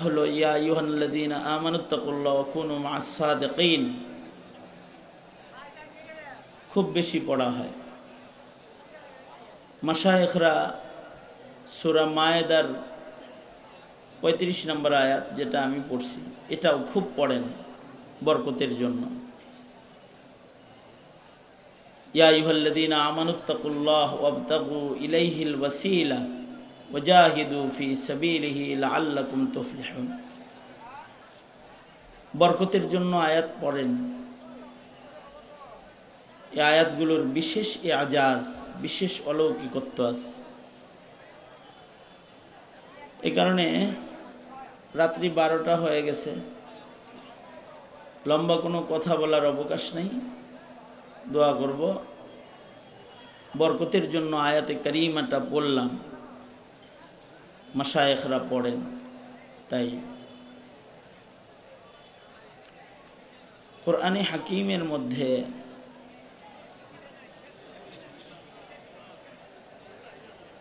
হলো ইয়া আইয়ুহাল্লাযীনা আমানুত্তাকুল্লাহ ওয়া কুনু মা'আস সাদিকিন, খুব বেশি পড়া হয়। মাশায়েখরা সূরা মায়েদার ৩৫ নম্বর আয়াত যেটা আমি পড়ছি, এটাও খুব পড়েন বরকতের জন্য। ইয়া আইয়ুহাল্লাযীনা আমানুত্তাকুল্লাহ ওয়াবতাগু ইলাইহিল ওয়াসিলা ওয়াজাহিদু ফি সাবিলিহি লাআল্লাকুম তুফলিহুন। বরকতের জন্য আয়াত পড়েন। এই আয়াতগুলোর বিশেষ এজাজ, বিশেষ অলৌকিকত্ব আছে। এই কারণে রাত্রি 12টা হয়ে গেছে, লম্বা কোনো কথা বলার অবকাশ নেই। দোয়া করব। বরকতের জন্য আয়াতে কারিমাটা পড়লাম, মাশায়েখরা পড়েন, তাই কোরআনে হাকিমের মধ্যে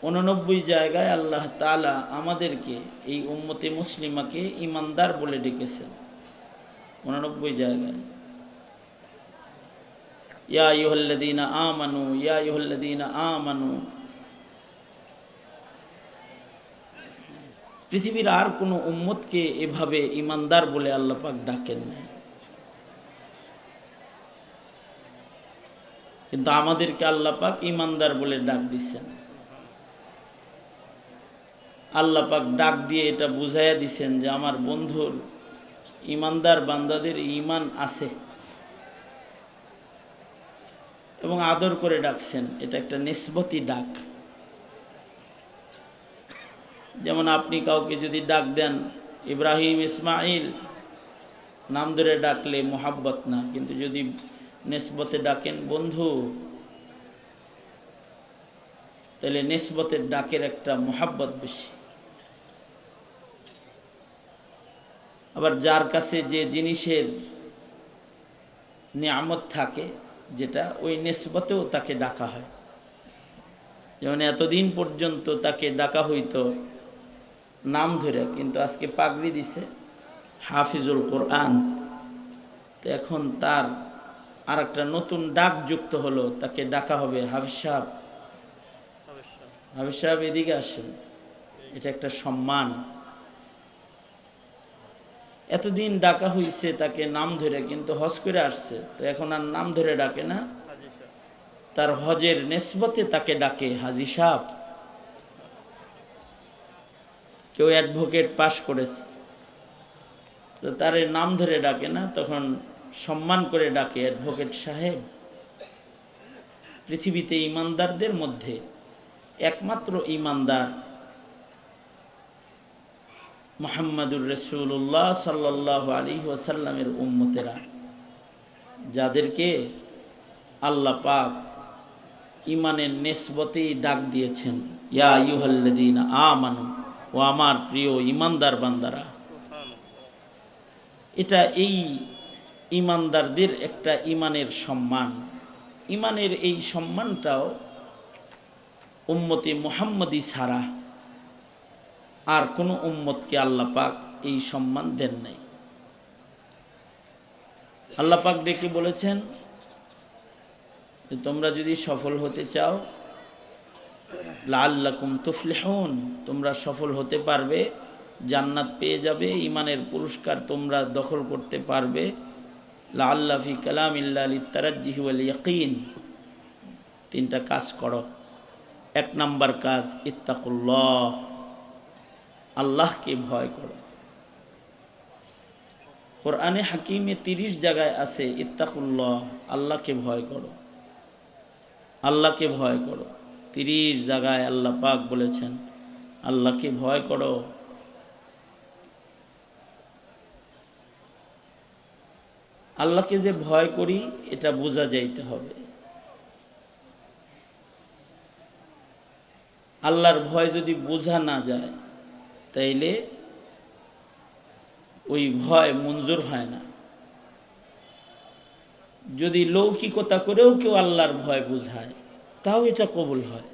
89 জায়গায় আল্লাহ তাআলা আমাদেরকে, এই উম্মতে মুসলিমাকে ঈমানদার বলে ডেকেছেন। 89 জায়গায় ইয়া আইয়ুহাল্লাযীনা আমানু, ইয়া আইয়ুহাল্লাযীনা আমানু। পৃথিবীর আর কোনো উম্মতকে এভাবে ঈমানদার বলে আল্লাহ পাক ডাকেন নাই, কিন্তু আমাদেরকে আল্লাহ পাক ঈমানদার বলে ডাক দিচ্ছেন। আল্লাহ পাক ডাক দিয়ে এটা বুঝাইয়া দিছেন যে আমার বন্ধুর ঈমানদার বান্দাদের ঈমান আছে, এবং আদর করে ডাকছেন। এটা একটা নিসবতি ডাক। যেমন আপনি কাউকে যদি ডাক দেন ইব্রাহিম, ইসমাইল, নাম ধরে ডাকলে মোহাব্বত না, কিন্তু যদি নিসবতে ডাকেন বন্ধু, তাহলে নিসবতের ডাকের একটা মোহাব্বত বেশি। আবার যার কাছে যে জিনিসের নিয়ামত থাকে, যেটা ওই নিসবতেও তাকে ডাকা হয়। যেমন এতদিন পর্যন্ত তাকে ডাকা হইতো নাম ধরে, কিন্তু আজকে পাগড়ি দিছে হাফিজুল কোরআন, তো এখন তার আর একটা নতুন ডাক যুক্ত হলো, তাকে ডাকা হবে হাফিজ সাহেব। হাফিজ সাহেব এদিকে আসেন, এটা একটা সম্মান। এতদিন ডাকা হইছে তাকে নাম ধরে, কিন্তু হজ করে আসছে, তো এখন আর নাম ধরে ডাকে না, তার হজের নিসবতে তাকে ডাকে হাজী সাহেব। কেউ অ্যাডভোকেট পাশ করেছে, তো তার নাম ধরে ডাকে না, তখন সম্মান করে ডাকে অ্যাডভোকেট সাহেব। পৃথিবীতে ঈমানদারদের মধ্যে একমাত্র ঈমানদার মুহাম্মাদুর রাসূলুল্লাহ সাল্লাল্লাহু আলাইহি ওয়াসাল্লামের উম্মতেরা, যাদেরকে আল্লাহ পাক ঈমানের নিসবতেই ডাক দিয়েছেন, ইয়া আইয়ুহাল্লাযীনা আমানু, ও আমার প্রিয় ঈমানদার বান্দারা। এটা এই ঈমানদারদের একটা ঈমানের সম্মান। ঈমানের এই সম্মানটাও উম্মতে মুহাম্মদী ছাড়া আর কোনো উম্মতকে আল্লাহ পাক এই সম্মান দেন নাই। আল্লাহ পাক ডেকে বলেছেন যে তোমরা যদি সফল হতে চাও, লাআল্লাকুম তুফলিহুন, তোমরা সফল হতে পারবে, জান্নাত পেয়ে যাবে, ঈমানের পুরস্কার তোমরা দখল করতে পারবে। লাআল্লা ফি কালামিল্লাহ লিতারাজ্জুহি ওয়াল ইয়াকিন। 3টা কাজ করো। 1 নাম্বার কাজ ইত্তাকুল্লাহ, আল্লাহকে ভয় করো। কোরআনে হাকিমে 30 জায়গায় আছে ইত্তাকুল্লাহ, আল্লাহকে ভয় করো, আল্লাহকে ভয় করো। 30 জায়গায় আল্লাহ পাক বলেছেন আল্লাহকে ভয় করো। আল্লাহকে যে ভয় করি এটা বোঝা যাইতে হবে। আল্লাহর ভয় যদি বোঝা না যায়, তাইলে ওই ভয় মঞ্জুর হয় না। যদি লৌকিকতা করেও কেউ আল্লাহর ভয় বোঝায়, তাও এটা কবুল হয়।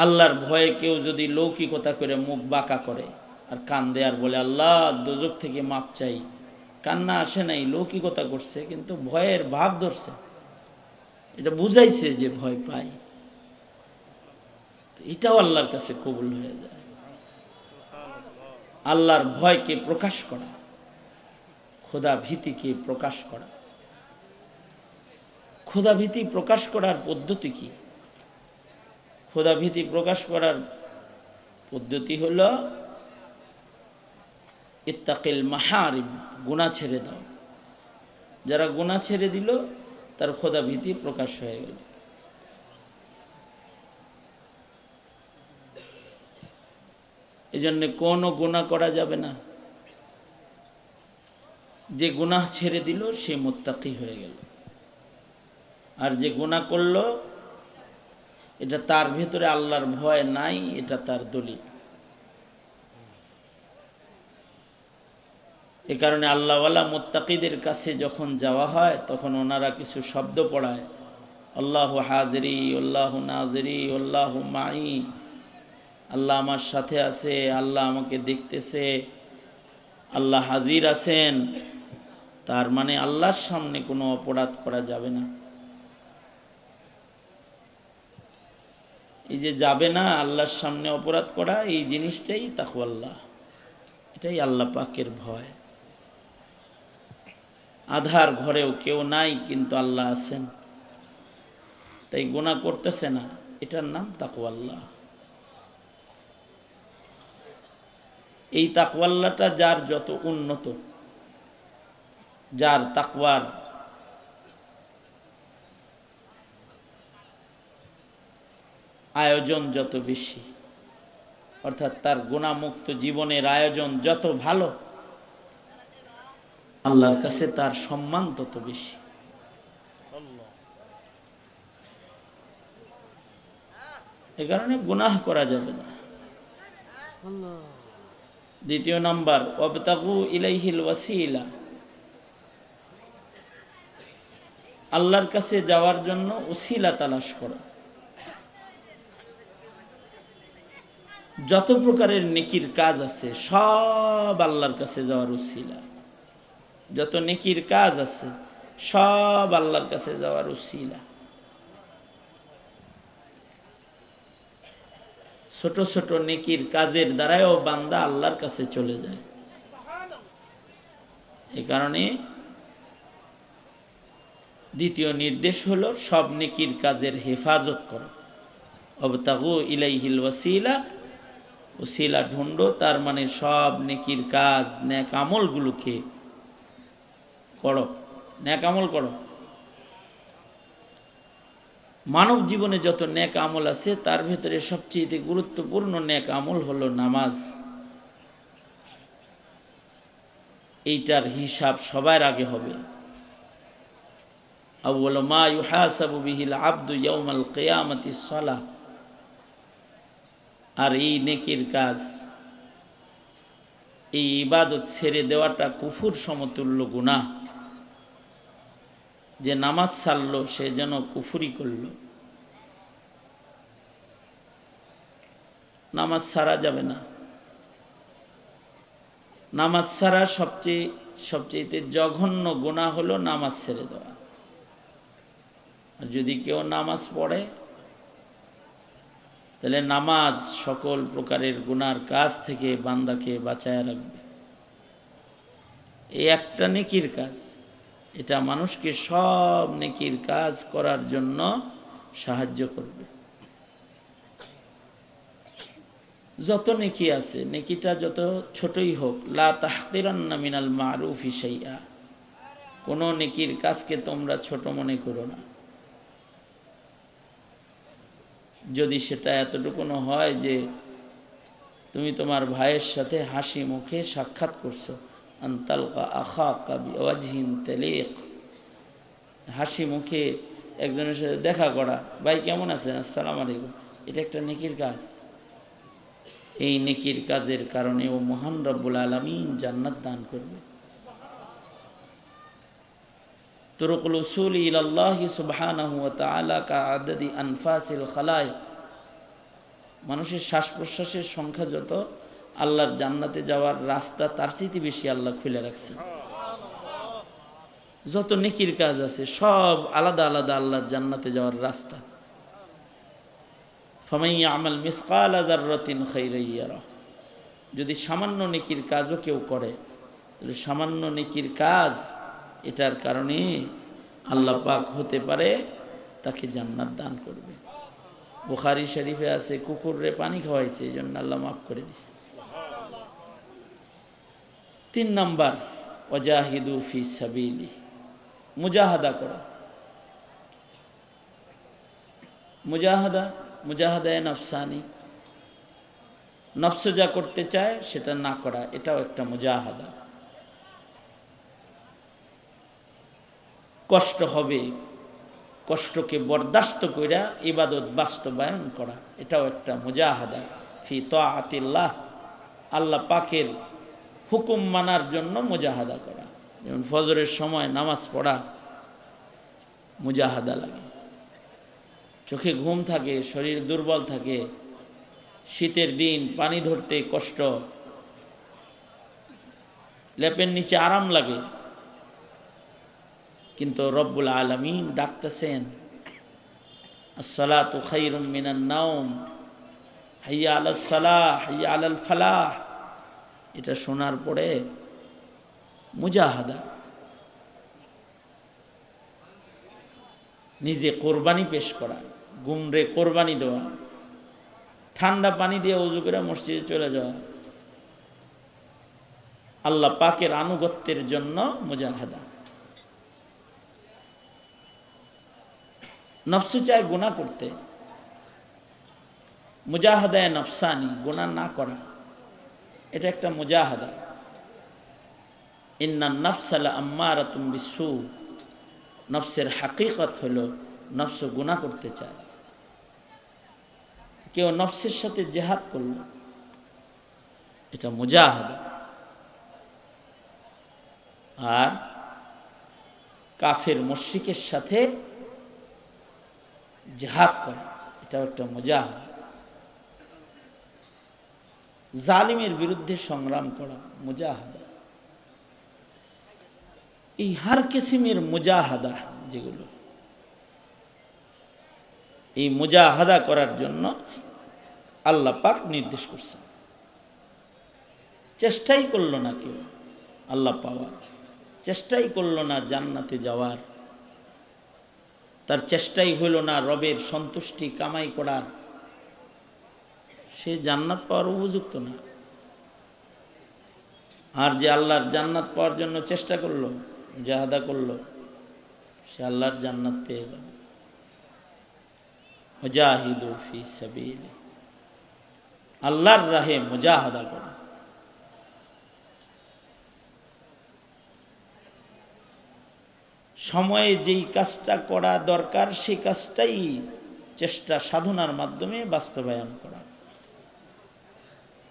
আল্লাহর ভয়ে কেউ যদি লৌকিকতা করে মুখ বাঁকা করে আর কান্দে আর বলে আল্লাহ দোজক থেকে মাপ চাই, কান্না আসে নাই, লৌকিকতা করছে কিন্তু ভয়ের ভাব ধরছে, এটা বুঝাইছে যে ভয় পাই, এটাও আল্লাহর কাছে কবুল হয়ে যায়। আল্লাহর ভয়কে প্রকাশ করা, খোদা ভীতিকে প্রকাশ করা। খোদা ভীতি প্রকাশ করার পদ্ধতি কি? খোদা ভীতি প্রকাশ করার পদ্ধতি হলো ইত্তাকিল মাহারিম, গুনাহ ছেড়ে দাও। যারা গুনাহ ছেড়ে দিল তার খোদা ভীতি প্রকাশ হয়ে গেল। এজন্য কোনো গুনাহ করা যাবে না। যে গুনাহ ছেড়ে দিল সে মুত্তাকি হয়ে গেল, আর যে গুনাহ করলো এটা তার ভেতরে আল্লাহর ভয় নাই, এটা তার দলিল। এ কারণে আল্লাহওয়ালা মুত্তাকিদের কাছে যখন যাওয়া হয় তখন ওনারা কিছু শব্দ পড়ায়, আল্লাহু হাজিরি, আল্লাহু নাজিরি, আল্লাহু মাই, আল্লাহ আমার সাথে আছে, আল্লাহ আমাকে দেখতেছে, আল্লাহ হাজির আছেন। তার মানে আল্লাহর সামনে কোনো অপরাধ করা যাবে না। এই যে যাবে না আল্লাহর সামনে অপরাধ করা, এই জিনিসটাই তাকওয়াল্লাহ, এটাই আল্লাহ পাকের ভয়। আধার ঘরেও কেউ নাই কিন্তু আল্লাহ আছেন, তাই গুনাহ করতেছে না, এটার নাম তাকওয়াল্লাহ। এই তাকওয়াল্লাহটা যার যত উন্নত, যার তাকওয়ার আয়োজন যত বেশি, অর্থাৎ তার গুনাহমুক্ত জীবনের আয়োজন যত ভালো, আল্লাহর কাছে তার সম্মান তত বেশি। এ কারণে গুনাহ করা যাবে না। দ্বিতীয় নাম্বার, ওয়াবতাগু ইলাইহিল ওয়াসিলা, আল্লাহর কাছে যাওয়ার জন্য ওসিলা তালাশ করো। যত প্রকারের নেকির কাজ আছে সব আল্লাহর কাছে যাওয়ার ওসিলা। যত নেকির কাজ আছে সব আল্লাহর কাছে যাওয়ার ওসিলা। ছোট ছোট নেকির কাজের দ্বারাও বান্দা আল্লাহর কাছে চলে যায়। এই কারণে দ্বিতীয় নির্দেশ হলো সব নেকির কাজের হেফাজত করো। ওয়াবতাগু ইলাইহিল ওয়াসিলা, ওসিলা ঢুঁড়ো, তার মানে সব নেকির কাজ, নেক আমলগুলোকে করো, নেক আমল করো। মানব জীবনে যত নেক আমল আছে তার ভেতরে সবচেয়ে গুরুত্বপূর্ণ নেক আমল হলো নামাজ। এইটার হিসাব সবার আগে হবে। আউয়ালু মা ইউহাসাবু বিহিল আবদু ইয়াউমাল কিয়ামাতিস সালাহ। আর এই নেকির কাজ, এই ইবাদত ছেড়ে দেওয়াটা কুফুর সমতুল্য গুনাহ। যে নামাজ ছাড়লো সে যেন কুফুরি করলো। নামাজ ছাড়া যাবে না। নামাজ ছাড়া সবচেয়ে জঘন্য গুনাহ হলো নামাজ ছেড়ে দেওয়া। আর যদি কেউ নামাজ পড়ে তাহলে নামাজ সকল প্রকারের গুনার কাজ থেকে বান্দাকে বাঁচায় রাখবে। এই একটা নেকির কাজ, এটা মানুষকে সব নেকির কাজ করার জন্য সাহায্য করবে। যত নেকি আছে, নেকিটা যত ছোটই হোক, লা তাহকিরান্না মিনাল মারুফি শাইআ, কোনো নেকির কাজকে তোমরা ছোট মনে করো না। যদি সেটা এতটুকুনো হয় যে তুমি তোমার ভাইয়ের সাথে হাসি মুখে সাক্ষাৎ করছো, আনতালকা আখাকা বিওয়াজহিন তালিক, হাসি মুখে একজনের সাথে দেখা করা, ভাই কেমন আছেন, আসসালামু আলাইকুম, এটা একটা নেকির কাজ। এই নেকির কাজের কারণে ও মহান রব্বুল আলামিন জান্নাত দান করবে। তুরুকুল উসুল ইলাল্লাহি সুবহানাহু ওয়া তাআলা কা আদাদি আনফাসিল খালায়েক, মানুষের শ্বাস প্রশ্বাসের সংখ্যা যত, আল্লাহর জান্নাতে যাওয়ার রাস্তা তার চেয়ে বেশি আল্লাহ খুলে রাখছেন। যত নেকির কাজ আছে সব আলাদা আলাদা আল্লাহর জান্নাতে যাওয়ার রাস্তা। ফামান ইয়ামাল মিসকালা যাররাতিন খাইরান ইয়ারা, যদি সামান্য নেকির কাজও কেউ করে তাহলে সামান্য নেকির কাজ এটার কারণে আল্লাহ পাক হতে পারে তাকে জান্নাত দান করবে। বুখারী শরীফে আছে কুকুররে পানি খাওয়াইছে এই জন্য আল্লাহ মাফ করে দিছে। 3 নাম্বার ওয়াজাহিদু ফি সাবিলি, মুজাহাদা করা। মুজাহাদায়ে নফসানি, নফস যা করতে চায় সেটা না করা, এটাও একটা মুজাহাদা। কষ্ট হবে, কষ্টকে বরদাস্ত কইরা ইবাদত বাস্তবায়ন করা, এটাও একটা মুজাহাদা ফি তাআতিল্লাহ, আল্লাহ পাকের হুকুম মানার জন্য মুজাহাদা করা। যেমন ফজরের সময় নামাজ পড়া মুজাহাদা লাগে, চোখে ঘুম থাকে, শরীর দুর্বল থাকে, শীতের দিন পানি ধরতে কষ্ট, লেপের নিচে আরাম লাগে, কিন্তু রব্বুল আলামিন ডাকতেছেন আসসালাতু খায়রুম মিনান নাওম, হাইয়া আলাস সালাহ, হাইয়া আলাল ফালাহ। এটা শোনার পরে মুজাহাদা, নিজে কোরবানি পেশ করা, গুমরে কোরবানি দেওয়া, ঠান্ডা পানি দিয়ে ওযু করে মসজিদে চলে যাওয়া, আল্লাহ পাকের আনুগত্যের জন্য মুজাহাদা। নফস চায় গুনাহ করতে, মুজাহাদায়ে নফসানি, গুনাহ না করা, এটা একটা মুজাহাদা। ইন্নান নাফসা লাআম্মারাতুম বিসসু, নফসের হাকিকত হলো নফস গুনাহ করতে চায়। কেউ নফসের সাথে জিহাদ করলো, এটা মুজাহাদা। আর কাফের মুশরিকের সাথে জিহাদ করা, এটাও একটা মুজাহাদা। জালিমের বিরুদ্ধে সংগ্রাম করা মুজাহাদা। এই হার কিসিমের মুজাহাদা যেগুলো, এই মুজাহাদা করার জন্য আল্লাহ পাক নির্দেশ করছেন। চেষ্টাই করলো না কেউ আল্লাহ পাওয়ার, চেষ্টাই করলো না জান্নাতে যাওয়ার, তার চেষ্টাই হইল না রবের সন্তুষ্টি কামাই করার, সে জান্নাত পাওয়ার উপযুক্ত না। আর যে আল্লাহর জান্নাত পাওয়ার জন্য চেষ্টা করলো, মুজাহাদা করলো, সে আল্লাহর জান্নাত পেয়ে যাবে। মুজাহিদু ফি সাবিলি, আল্লাহর রাহে মুজাহাদা করো। সময়ে যেই কাজটা করা দরকার সেই কাজটাই চেষ্টা সাধনার মাধ্যমে বাস্তবায়ন করা।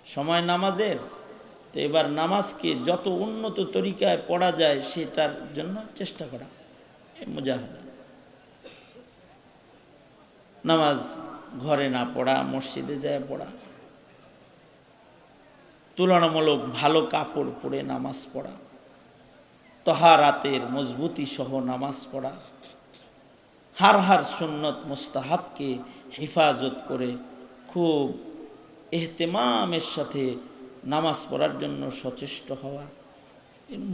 সময় নামাজের, তো এবার নামাজকে যত উন্নত তরিকায় পড়া যায় সেটার জন্য চেষ্টা করা, মুজাহাদা। নামাজ ঘরে না পড়া, মসজিদে যায় পড়া, তুলনামূলক ভালো কাপড় পরে নামাজ পড়া, তহারাতের মজবুতি সহ নামাজ পড়া, হার সুন্নত মুস্তাহাবকে হেফাজত করে খুব এহতেমামের সাথে নামাজ পড়ার জন্য সচেষ্ট হওয়া,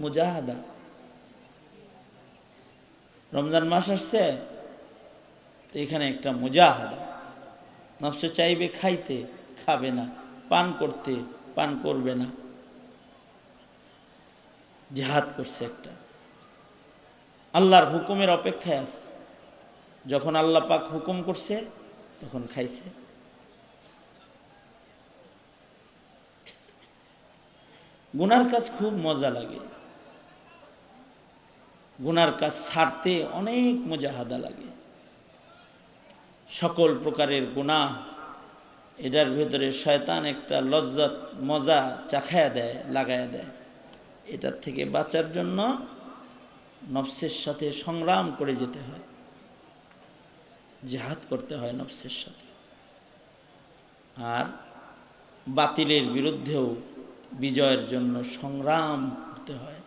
মুজাহাদা। রমজান মাস আসছে, তো এখানে একটা মুজাহাদা। নফস চাইবে খাইতে, খাবে না, পান করতে, পান করবে না, জিহাদ করছে একটা। আল্লাহর হুকুমের অপেক্ষায় আছে, যখন আল্লাহ পাক হুকুম করছে তখন খাইছে। গুনার কাজ খুব মজা লাগে, গুনার কাজ ছাড়তে অনেক মুজাহাদা লাগে। সকল প্রকারের গুনাহ, এটার ভেতরে শয়তান একটা লজ্জত মজা চাখায়া দেয়, লাগায়া দেয়। এটার থেকে বাঁচার জন্য নফসের সাথে সংগ্রাম করে যেতে হয়, জিহাদ করতে হয় নফসের সাথে। আর বাতিলের বিরুদ্ধেও বিজয়ের জন্য সংগ্রাম করতে হয়,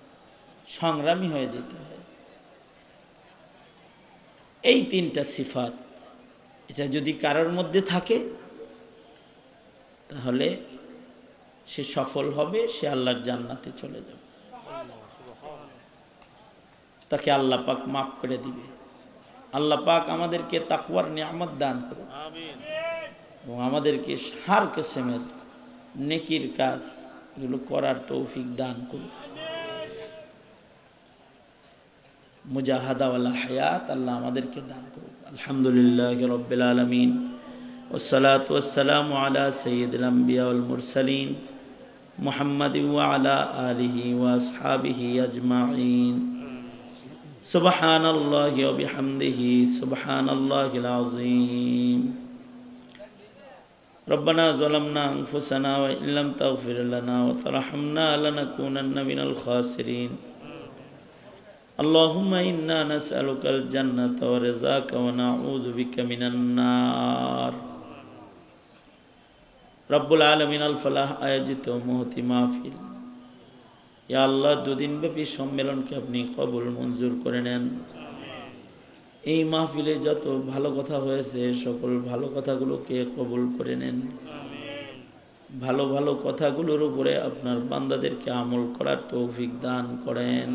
সংগ্রামী হয়ে যেতে হয়। এই তিনটা সিফাত এটা যদি কারোর মধ্যে থাকে তাহলে সে সফল হবে, সে আল্লাহর জান্নাতে চলে যাবে, তাকে আল্লাহ পাক মাফ করে দিবে। আল্লাহ পাক আমাদেরকে তাকওয়ার নিয়ামত দান করুন এবং আমাদেরকে হার কিসমের নেকির কাজ এগুলো করার তৌফিক দান করুন। মুজাহাদাওয়ালা হায়াত আল্লাহ আমাদেরকে দান করুন। আলহামদুলিল্লাহ রাব্বিল আলামিন ওয়াসসালাতু ওয়াসসালামু আলা সাইয়্যিদিল আমবিয়া ওয়াল মুরসালিন মুহাম্মাদিন ওয়া আলা আলিহি ওয়া আসহাবিহি আজমাইন। সুবহানাল্লাহি ওয়া বিহামদিহি সুবহানাল্লাহিল আযীম। রব্বানা যালামনা আনফুসানা ওয়া ইল্লাম তাগফির লানা ওয়া তারহামনা লানাকুনান্না মিনাল খাসিরিন। আল্লাহুম্মা ইন্না নাসআলুকাল জান্নাতা ওয়া রিযাকা ওয়া নাউযু বিকা মিনান নার। রব্বুল আলামিন আল ফালাহ আয়োজিত মহতি মাহফিল, ইয়া আল্লাহ দুদিনব্যাপী সম্মেলনকে আপনি কবুল মঞ্জুর করে নেন। এই মাহফিলে যত ভালো কথা হয়েছে সকল ভালো কথাগুলোকে কবুল করে নেন। ভালো ভালো কথাগুলোর উপরে আপনার বান্দাদেরকে আমল করার তৌফিক দান করেন।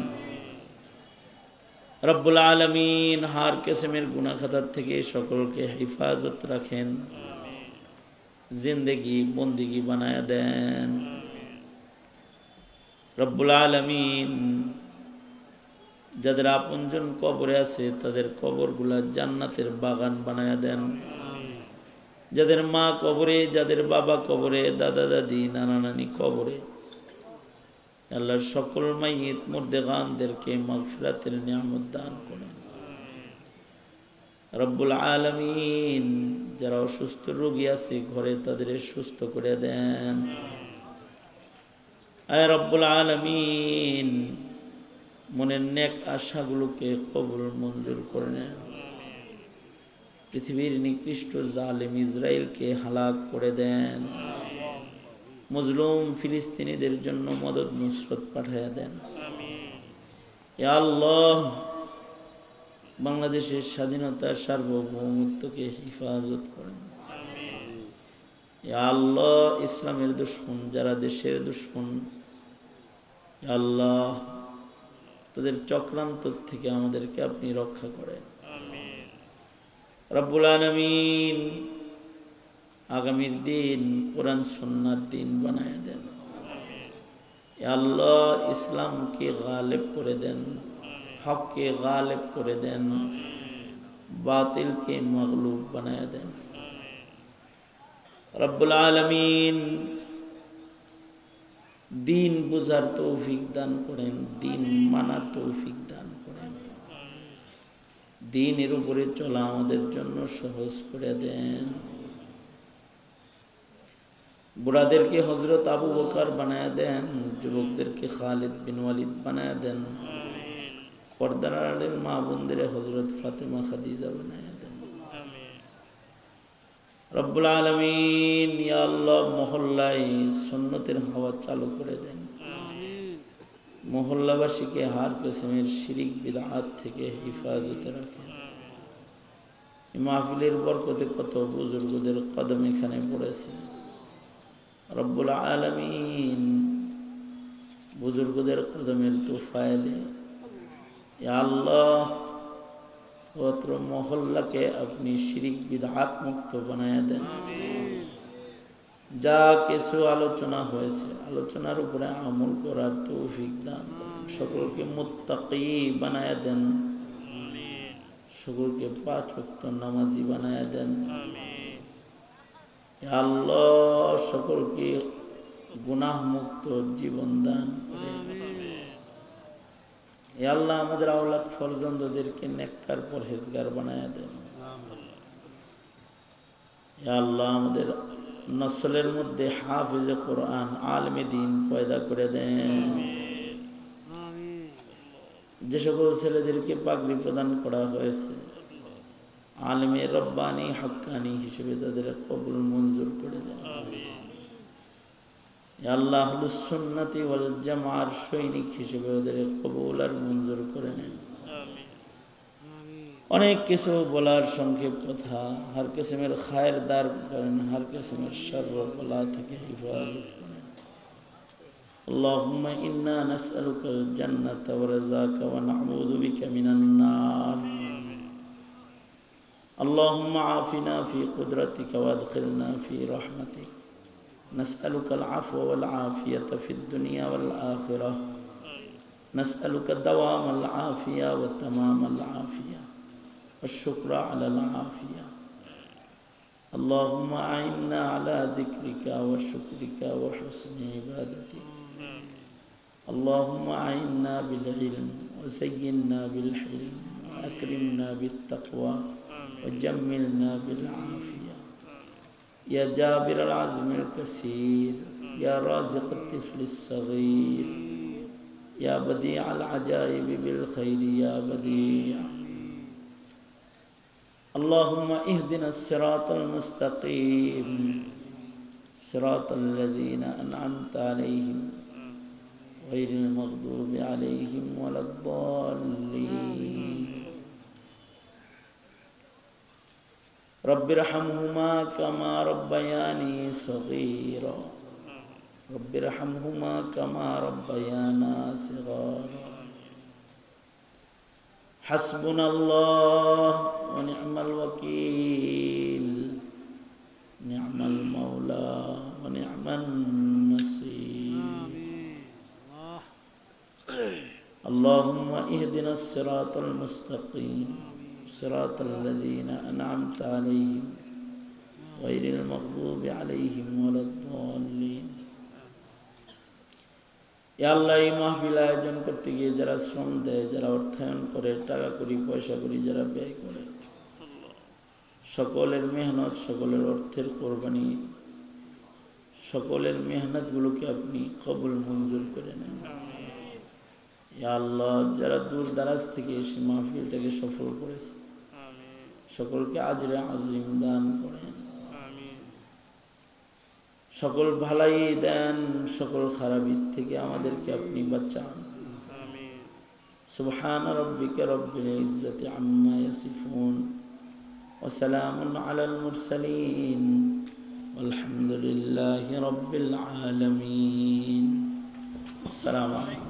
রব্বুল আলামিন হার কিসমের গুনাহ খাতা থেকে সকলকে হেফাজত রাখেন, জিন্দেগি বন্দিগি বানায়া দেন। রব্বুল আলামিন যাদের আপনজন কবরে আছে তাদের কবরগুলা জান্নাতের বাগান বানায়া দেন। যাদের মা কবরে, যাদের বাবা কবরে, দাদা দাদি, নানা নানি কবরে, আল্লাহর সকল মাইয়িত মুর্দেগানদেরকে মাগফিরাতের নিয়ামত দান করেন। রব্বুল আলামিন যারা অসুস্থ রোগী আছে ঘরে তাদের সুস্থ করে দেন। আয় রব্বুল আলামিন মনের নেক আশাগুলোকে কবুল মঞ্জুর করে নেন। পৃথিবীর নিকৃষ্ট জালেম ইসরায়েলকে হালাক করে দেন। মজলুম ফিলিস্তিনিদের জন্য মদদ নুসরত পাঠিয়ে দেন। ইয়া আল্লাহ বাংলাদেশের স্বাধীনতা সার্বভৌমত্বকে হেফাজত করেন। ইয়া আল্লাহ ইসলামের দুশমন যারা দেশের দুশমন, ইয়া আল্লাহ তাদের চক্রান্ত থেকে আমাদেরকে আপনি রক্ষা করেন। রব্বুল আলামিন আগামীর দিন কোরআন সুন্নাহর দিন বানায় দেন। ইয়া আল্লাহ ইসলামকে গালেব করে দেন, হককে গালেব করে দেন, বাতিলকে মাগলুব বানায় দেন। রব্বুল আলামিন দিন বুঝার তৌফিক দান করেন, দিন মানার তৌফিক দান করেন। দিনের উপরে চলা আমাদের জন্য সহজ করে দেন। বুড়াদেরকে হযরত আবু বকর বানায়া দেন, যুবকদেরকে খালিদ বিন ওয়ালিদ বানায়া দেন, পর্দার আড়ালের মা বোনদের হযরত ফাতেমা খাদিজা বানায়া দেন। রব্বুল আলামিন ইয়া আল্লাহ মহল্লায় সুন্নতের হাওয়া চালু করে দেন। মহল্লাবাসীকে হার কিসমের শিরিক বিদআত থেকে হেফাজতে রাখেন। এই মাহফিলের বরকতে কত বুজুর্গদের কদম এখানে পড়েছে। রব্বুল আলামিন বুজুর্গদের কদমের তোফায়েলে ইয়া আল্লাহ পত্র মহল্লাকে আপনি শিরিক বিদআত মুক্ত বানায়া দেন। যা কিছু আলোচনা হয়েছে আলোচনার উপরে আমল করার তৌফিক দান করেন। সকলকে মুত্তাকি বানায়া দেন, সকলকে 5 ওয়াক্ত নামাজি বানায়া দেন। ইয়া আল্লাহ সকলকে গুনাহ মুক্ত জীবন দান করেন। ইয়া আল্লাহ আমাদের আওলাদ ফরজন্দদেরকে নেককার পরহেজগার বানায়া দেন। ইয়া আল্লাহ আমাদের নসলের মধ্যে হাফিজে কোরআন আলেমে দ্বীন পয়দা করে দেন। যে সকল ছেলেদেরকে পাগড়ি প্রদান করা হয়েছে আলেমে রব্বানি হক্কানি হিসেবে তাদের কবুল মঞ্জুর করে দেন। ইয়া আল্লাহ আহলুস সুন্নাতি ওয়াল জামাআর সৈনিক হিসেবে ওদের কবুল আর মঞ্জুর করে নেন। অনেক কিছু বলার সংক্ষেপ কথা, হর কিসমের খায়ের দার করেন, হর কিসমের শর্র বলা থেকে হিফাজত করেন। আল্লাহুম্মা ইন্না নাসআলুকাল জান্নাতা ওয়া রাযাকা ওয়া নাউযু বিকা মিনান নার। আল্লাহুম্মা আফিনা ফি কুদরাতিকা ওয়াদখিলনা ফি রাহমাতিক। নাসআলুকাল আফওয়া ওয়াল আফিয়াতা ফিদ দুনিয়া ওয়াল আখিরাহ। নাসআলুকা দাওয়ামাল আফিয়া ওয়া তামামাল আফিয়া والشكر على العافية. اللهم أعنا على ذكرك وشكرك وحسن عبادتك. اللهم أعنا بالعلم وزينا بالحلم وأكرمنا بالتقوى وجملنا بالعافية. يا جابر العزم الكثير، يا رازق الطفل الصغير، يا بديع العجائب بالخير، يا بديع. اللهم اهدنا الصراط المستقيم صراط الذين أنعمت عليهم غير المغضوب عليهم ولا الضالين. رب ارحمهما كما ربياني صغيرا. رب ارحمهما كما ربيانا صغارا. حسبنا الله ونعم الوكيل، نعم المولى ونعم النصير. اللهم اهدنا الصراط المستقيم صراط الذين أنعمت عليهم غير المغضوب عليهم ولا الضالين. ইয়া আল্লাহ, এই মাহফিল আয়োজন করতে গিয়ে যারা শ্রম দেয়, যারা অর্থায়ন করে, টাকা করি পয়সা করি যারা ব্যয় করে, সকলের মেহনত, সকলের অর্থের কোরবানি, সকলের মেহনতগুলোকে আপনি কবুল মঞ্জুর করে নেন। ইয়া আল্লাহ, যারা দূর দারাজ থেকে এসে মাহফিলটাকে সফল করেছে সকলকে আজরে আজিম দান করেন, সকল ভালাই দেন, সকল খারাপির থেকে আমাদেরকে আপনি বাঁচান। সুবহান রাব্বিকা রব্বিল ইজ্জাতি আম্মা ইয়াসিফুন ওয়া সালামুন আলাল মুরসালিন ওয়ালহামদুলিল্লাহি রাব্বিল আলামিন। আসসালামু আলাইকুম।